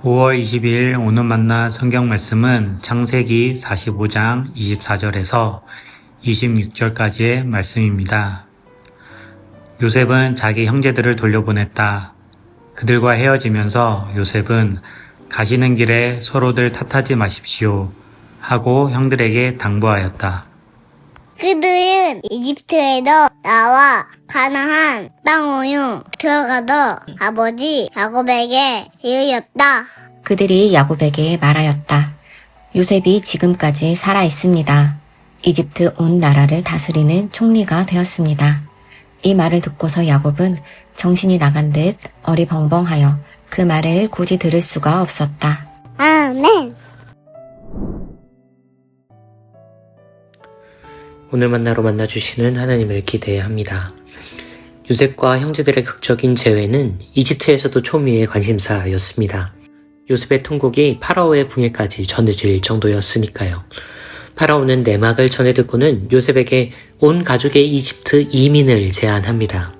5월 20일 오늘 만난 성경 말씀은 창세기 45장 24절에서 26절까지의 말씀입니다. 요셉은 자기 형제들을 돌려보냈다. 그들과 헤어지면서 요셉은 가시는 길에 서로들 탓하지 마십시오 하고 형들에게 당부하였다. 그들은 이집트에도 나와 가나안 땅으로 들어가도 아버지 야곱에게 이르렀다. 그들이 야곱에게 말하였다. 요셉이 지금까지 살아 있습니다. 이집트 온 나라를 다스리는 총리가 되었습니다. 이 말을 듣고서 야곱은 정신이 나간 듯 어리벙벙하여 그 말을 굳이 들을 수가 없었다. 아멘. 오늘 만나로 만나주시는 하나님을 기대합니다. 요셉과 형제들의 극적인 재회는 이집트에서도 초미의 관심사였습니다. 요셉의 통곡이 파라오의 궁예까지 전해질 정도였으니까요. 파라오는 내막을 전해 듣고는 요셉에게 온 가족의 이집트 이민을 제안합니다.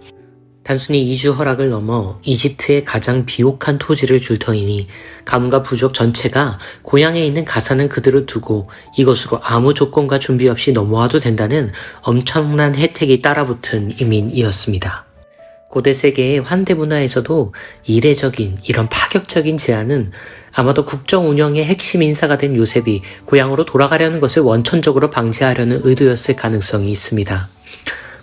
단순히 이주 허락을 넘어 이집트의 가장 비옥한 토지를 줄 터이니 가문과 부족 전체가 고향에 있는 가사는 그대로 두고 이곳으로 아무 조건과 준비 없이 넘어와도 된다는 엄청난 혜택이 따라붙은 이민이었습니다. 고대 세계의 환대 문화에서도 이례적인 이런 파격적인 제안은 아마도 국정 운영의 핵심 인사가 된 요셉이 고향으로 돌아가려는 것을 원천적으로 방지하려는 의도였을 가능성이 있습니다.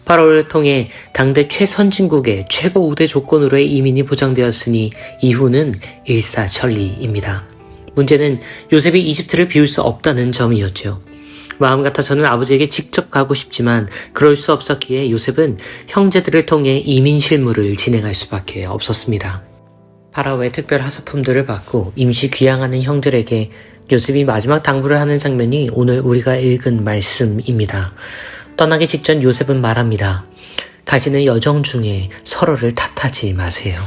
파라오를 통해 당대 최선진국의 최고 우대 조건으로의 이민이 보장되었으니 이후는 일사천리입니다. 문제는 요셉이 이집트를 비울 수 없다는 점이었죠. 마음 같아서는 아버지에게 직접 가고 싶지만 그럴 수 없었기에 요셉은 형제들을 통해 이민 실무를 진행할 수밖에 없었습니다. 파라오의 특별 하사품들을 받고 임시 귀향하는 형들에게 요셉이 마지막 당부를 하는 장면이 오늘 우리가 읽은 말씀입니다. 떠나기 직전 요셉은 말합니다. 가시는 여정 중에 서로를 탓하지 마세요.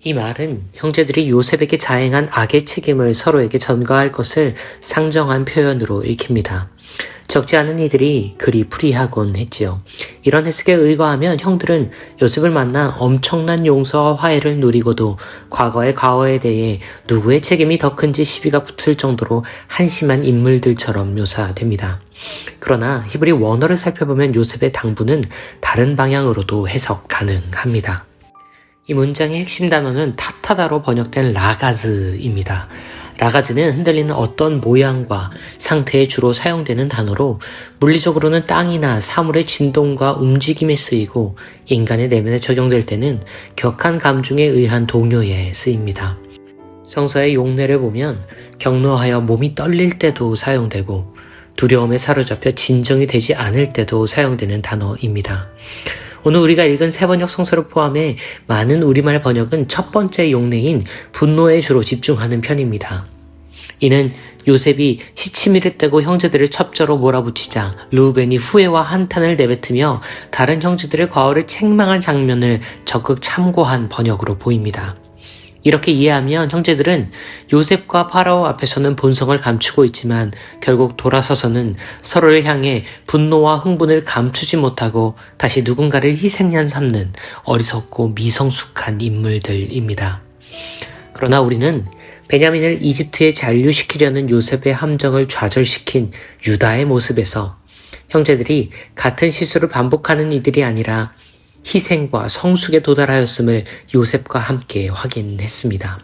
이 말은 형제들이 요셉에게 자행한 악의 책임을 서로에게 전가할 것을 상정한 표현으로 읽힙니다. 적지 않은 이들이 그리 불의하곤 했지요. 이런 해석에 의거하면 형들은 요셉을 만나 엄청난 용서와 화해를 누리고도 과거의 과거에 대해 누구의 책임이 더 큰지 시비가 붙을 정도로 한심한 인물들처럼 묘사됩니다. 그러나 히브리 원어를 살펴보면 요셉의 당부는 다른 방향으로도 해석 가능합니다. 이 문장의 핵심 단어는 탓하다로 번역된 라가즈입니다. 라가즈는 흔들리는 어떤 모양과 상태에 주로 사용되는 단어로 물리적으로는 땅이나 사물의 진동과 움직임에 쓰이고 인간의 내면에 적용될 때는 격한 감정에 의한 동요에 쓰입니다. 성서의 용례를 보면 격노하여 몸이 떨릴 때도 사용되고 두려움에 사로잡혀 진정이 되지 않을 때도 사용되는 단어입니다. 오늘 우리가 읽은 세 번역 성서를 포함해 많은 우리말 번역은 첫 번째 용례인 분노에 주로 집중하는 편입니다. 이는 요셉이 시치미를 떼고 형제들을 첩저로 몰아붙이자 르우벤이 후회와 한탄을 내뱉으며 다른 형제들의 과오를 책망한 장면을 적극 참고한 번역으로 보입니다. 이렇게 이해하면 형제들은 요셉과 파라오 앞에서는 본성을 감추고 있지만 결국 돌아서서는 서로를 향해 분노와 흥분을 감추지 못하고 다시 누군가를 희생양 삼는 어리석고 미성숙한 인물들입니다. 그러나 우리는 베냐민을 이집트에 잔류시키려는 요셉의 함정을 좌절시킨 유다의 모습에서 형제들이 같은 실수를 반복하는 이들이 아니라 희생과 성숙에 도달하였음을 요셉과 함께 확인했습니다.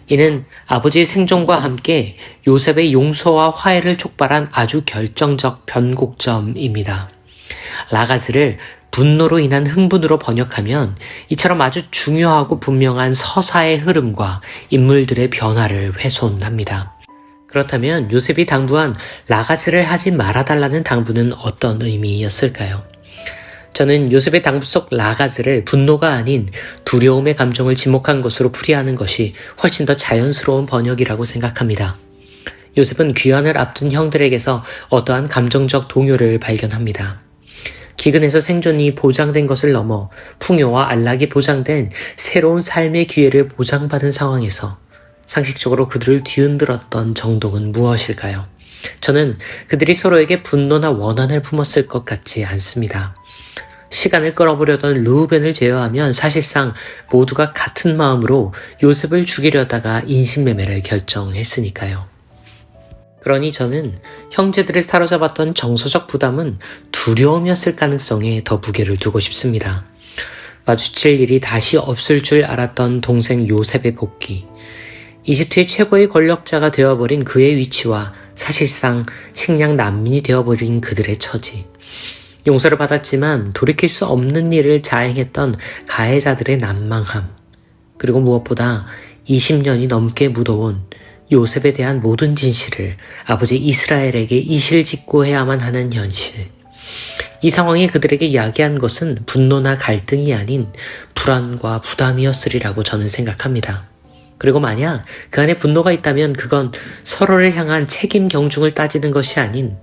이는 아버지의 생존과 함께 요셉의 용서와 화해를 촉발한 아주 결정적 변곡점입니다. 라가즈를 분노로 인한 흥분으로 번역하면 이처럼 아주 중요하고 분명한 서사의 흐름과 인물들의 변화를 훼손합니다. 그렇다면 요셉이 당부한 라가즈를 하지 말아달라는 당부는 어떤 의미였을까요? 저는 요셉의 당부 속 라가즈를 분노가 아닌 두려움의 감정을 지목한 것으로 풀이하는 것이 훨씬 더 자연스러운 번역이라고 생각합니다. 요셉은 귀환을 앞둔 형들에게서 어떠한 감정적 동요를 발견합니다. 기근에서 생존이 보장된 것을 넘어 풍요와 안락이 보장된 새로운 삶의 기회를 보장받은 상황에서 상식적으로 그들을 뒤흔들었던 정동은 무엇일까요? 저는 그들이 서로에게 분노나 원한을 품었을 것 같지 않습니다. 시간을 끌어보려던 르우벤을 제외하면 사실상 모두가 같은 마음으로 요셉을 죽이려다가 인신매매를 결정했으니까요. 그러니 저는 형제들을 사로잡았던 정서적 부담은 두려움이었을 가능성에 더 무게를 두고 싶습니다. 마주칠 일이 다시 없을 줄 알았던 동생 요셉의 복귀, 이집트의 최고의 권력자가 되어버린 그의 위치와 사실상 식량 난민이 되어버린 그들의 처지, 용서를 받았지만 돌이킬 수 없는 일을 자행했던 가해자들의 난망함, 그리고 무엇보다 20년이 넘게 묻어온 요셉에 대한 모든 진실을 아버지 이스라엘에게 이실직고해야만 하는 현실. 이 상황이 그들에게 야기한 것은 분노나 갈등이 아닌 불안과 부담이었으리라고 저는 생각합니다. 그리고 만약 그 안에 분노가 있다면 그건 서로를 향한 책임 경중을 따지는 것이 아닌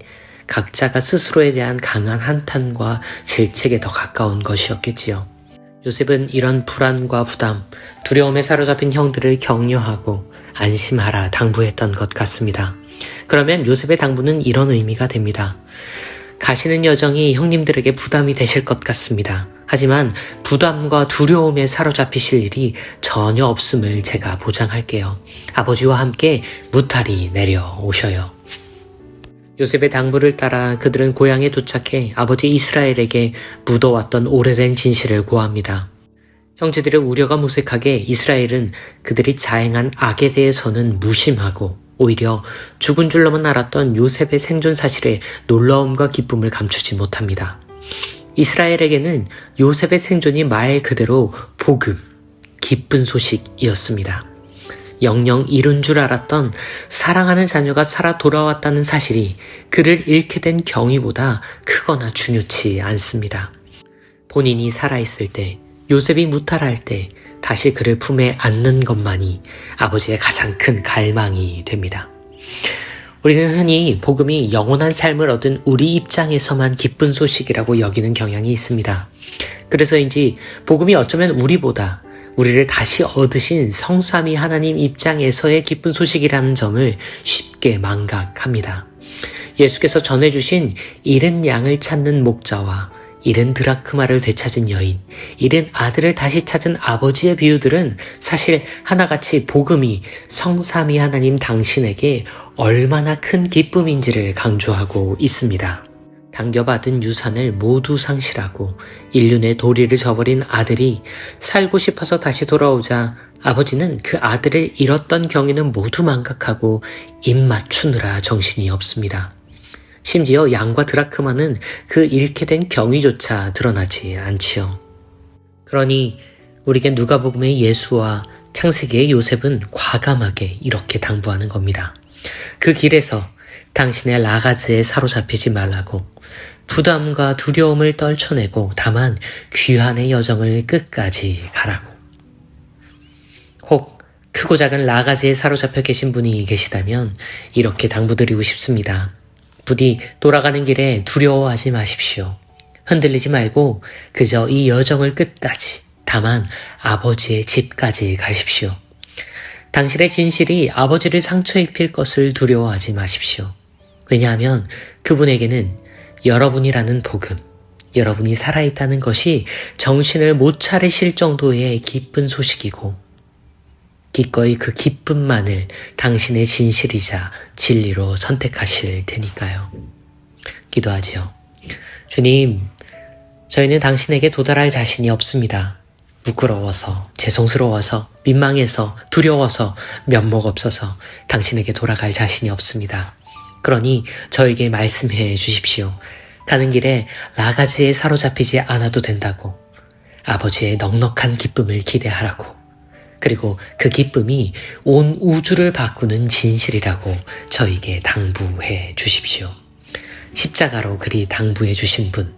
각자가 스스로에 대한 강한 한탄과 질책에 더 가까운 것이었겠지요. 요셉은 이런 불안과 부담, 두려움에 사로잡힌 형들을 격려하고 안심하라 당부했던 것 같습니다. 그러면 요셉의 당부는 이런 의미가 됩니다. 가시는 여정이 형님들에게 부담이 되실 것 같습니다. 하지만 부담과 두려움에 사로잡히실 일이 전혀 없음을 제가 보장할게요. 아버지와 함께 무탈이 내려오셔요. 요셉의 당부를 따라 그들은 고향에 도착해 아버지 이스라엘에게 묻어왔던 오래된 진실을 고합니다. 형제들의 우려가 무색하게 이스라엘은 그들이 자행한 악에 대해서는 무심하고 오히려 죽은 줄로만 알았던 요셉의 생존 사실에 놀라움과 기쁨을 감추지 못합니다. 이스라엘에게는 요셉의 생존이 말 그대로 복음, 기쁜 소식이었습니다. 영영 잃은 줄 알았던 사랑하는 자녀가 살아 돌아왔다는 사실이 그를 잃게 된 경위보다 크거나 중요치 않습니다. 본인이 살아있을 때, 요셉이 무탈할 때 다시 그를 품에 안는 것만이 아버지의 가장 큰 갈망이 됩니다. 우리는 흔히 복음이 영원한 삶을 얻은 우리 입장에서만 기쁜 소식이라고 여기는 경향이 있습니다. 그래서인지 복음이 어쩌면 우리보다 우리를 다시 얻으신 성삼위 하나님 입장에서의 기쁜 소식이라는 점을 쉽게 망각합니다. 예수께서 전해주신 잃은 양을 찾는 목자와 잃은 드라크마를 되찾은 여인, 잃은 아들을 다시 찾은 아버지의 비유들은 사실 하나같이 복음이 성삼위 하나님 당신에게 얼마나 큰 기쁨인지를 강조하고 있습니다. 당겨받은 유산을 모두 상실하고 인륜의 도리를 저버린 아들이 살고 싶어서 다시 돌아오자 아버지는 그 아들을 잃었던 경위는 모두 망각하고 입 맞추느라 정신이 없습니다. 심지어 양과 드라크마는 그 잃게 된 경위조차 드러나지 않지요. 그러니 우리에게 누가복음의 예수와 창세기의 요셉은 과감하게 이렇게 당부하는 겁니다. 그 길에서 당신의 라가즈에 사로잡히지 말라고, 부담과 두려움을 떨쳐내고 다만 귀환의 여정을 끝까지 가라고. 혹 크고 작은 라가즈에 사로잡혀 계신 분이 계시다면 이렇게 당부드리고 싶습니다. 부디 돌아가는 길에 두려워하지 마십시오. 흔들리지 말고 그저 이 여정을 끝까지, 다만 아버지의 집까지 가십시오. 당신의 진실이 아버지를 상처 입힐 것을 두려워하지 마십시오. 왜냐하면 그분에게는 여러분이라는 복음, 여러분이 살아있다는 것이 정신을 못 차리실 정도의 기쁜 소식이고, 기꺼이 그 기쁨만을 당신의 진실이자 진리로 선택하실 테니까요. 기도하지요. 주님, 저희는 당신에게 도달할 자신이 없습니다. 부끄러워서, 죄송스러워서, 민망해서, 두려워서, 면목 없어서 당신에게 돌아갈 자신이 없습니다. 그러니 저에게 말씀해 주십시오. 가는 길에 라가즈에 사로잡히지 않아도 된다고, 아버지의 넉넉한 기쁨을 기대하라고, 그리고 그 기쁨이 온 우주를 바꾸는 진실이라고 저에게 당부해 주십시오. 십자가로 그리 당부해 주신 분,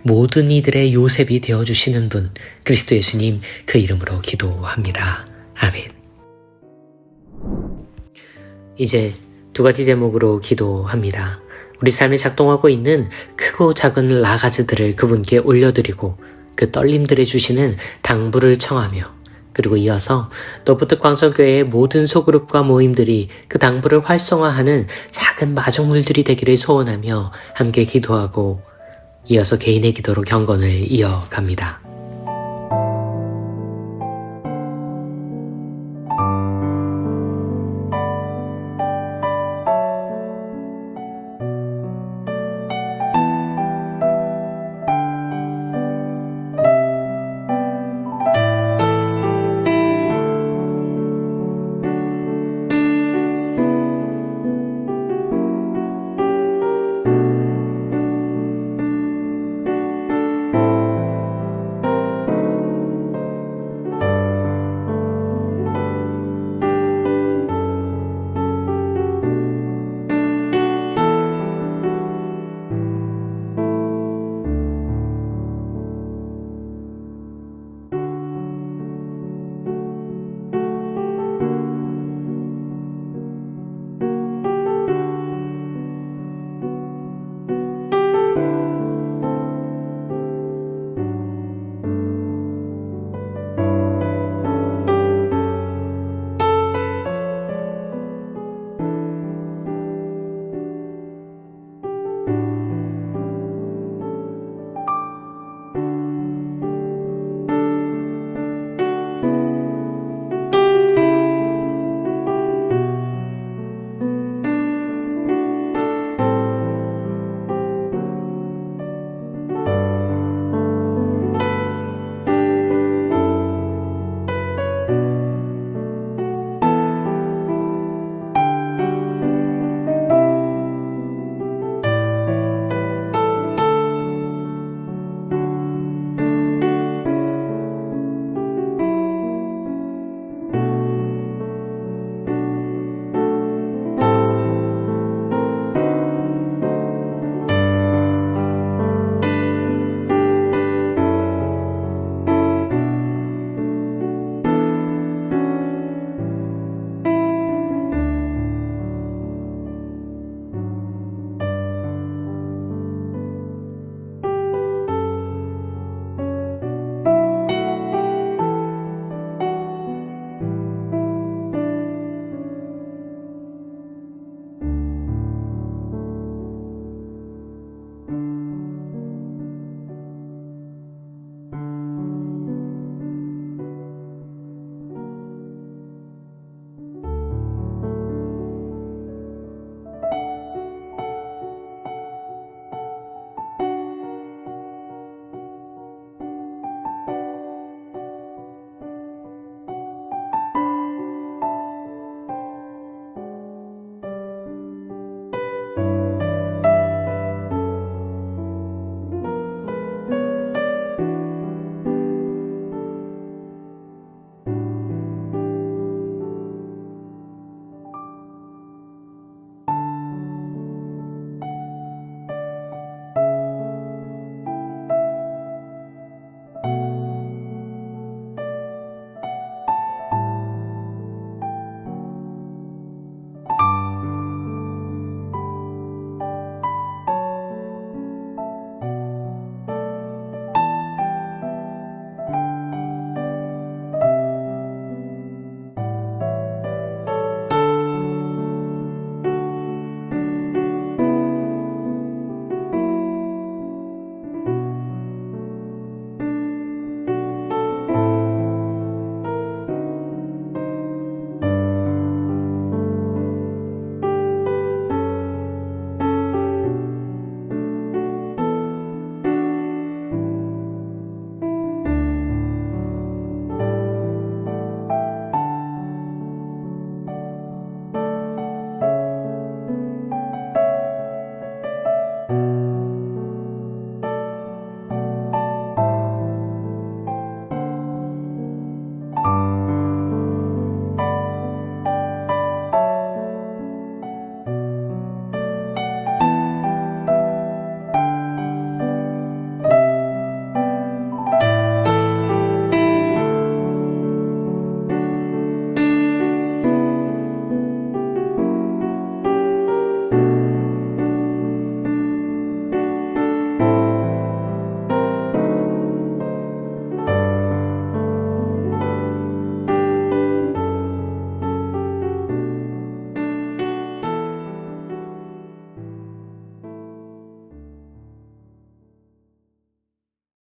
모든 이들의 요셉이 되어주시는 분, 그리스도 예수님 그 이름으로 기도합니다. 아멘. 이제 두 가지 제목으로 기도합니다. 우리 삶에 작동하고 있는 크고 작은 라가즈들을 그분께 올려드리고 그 떨림들에 주시는 당부를 청하며, 그리고 이어서 노프트 광성교회의 모든 소그룹과 모임들이 그 당부를 활성화하는 작은 마중물들이 되기를 소원하며 함께 기도하고 이어서 개인의 기도로 경건을 이어갑니다.